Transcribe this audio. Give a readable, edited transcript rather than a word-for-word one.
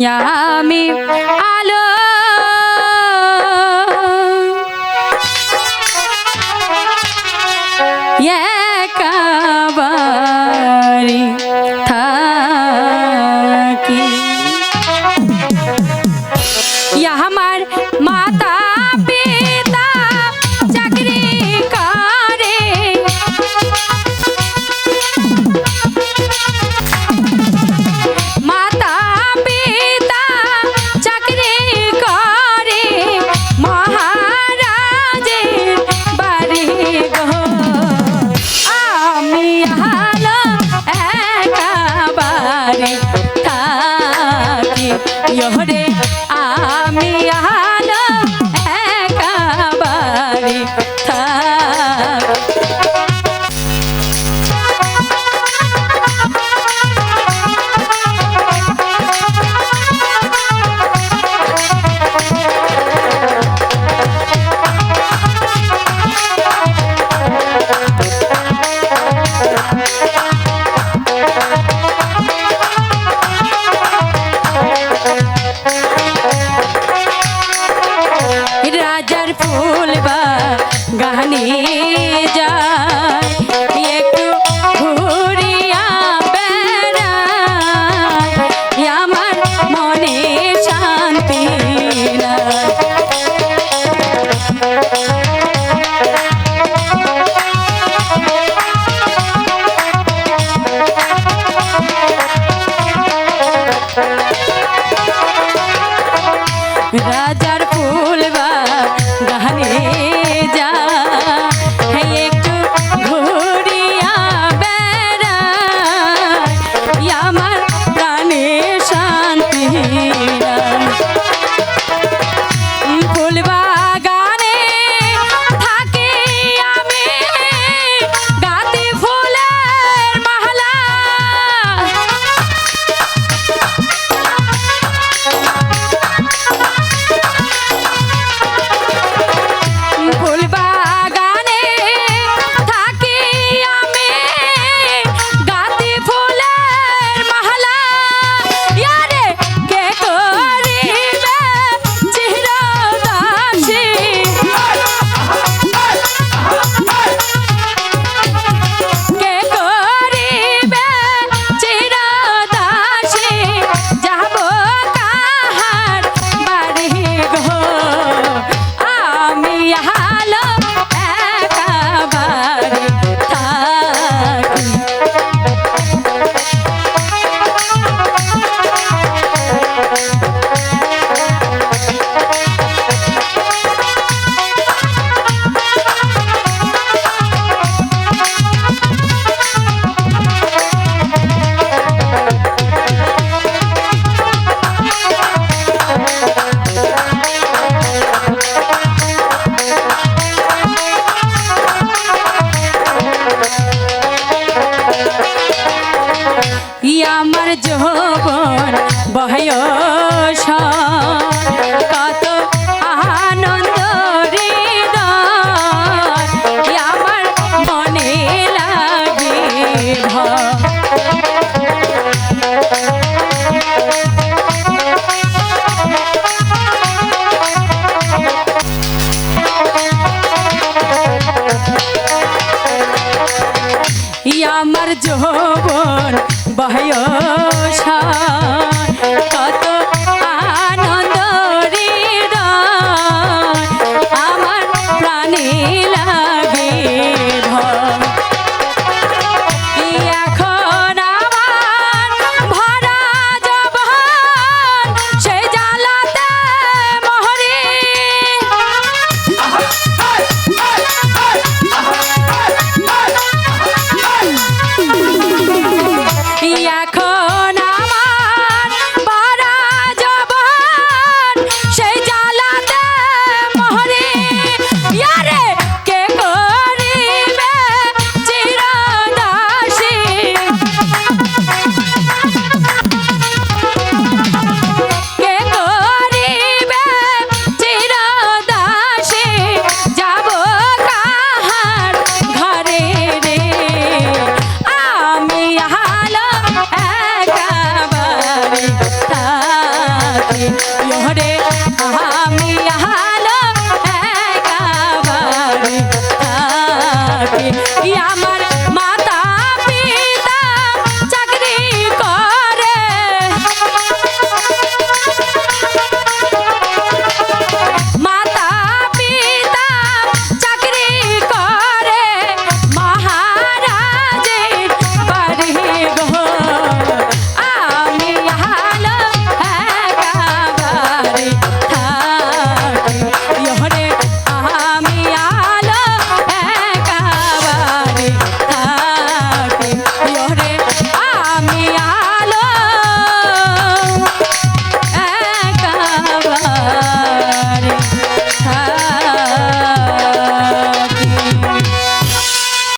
আমি আলো একাবারি থাকি আমার মাতা পিতা চাকরি করে মাতা পিতা চাকরি করে মহারাজের বাড়ি গো আমি হালো একাবারে থাকি ইহরে আমি আলো একাবারে থাকি রাজার ফুল বা গানে যায় একটু ঘুরিয়া বেড়ায় আমার মনে শান্তি নাই রাজার ফুল বা গানে যা একটু ঘুরিয়া বেড়ায় আমার প্রাণে শান্তি নাই ফুল বাগানে থাকি আমি গাতি ফুলের মালা থাকি ইহরে আমি হালো একাবারে থাকি আমার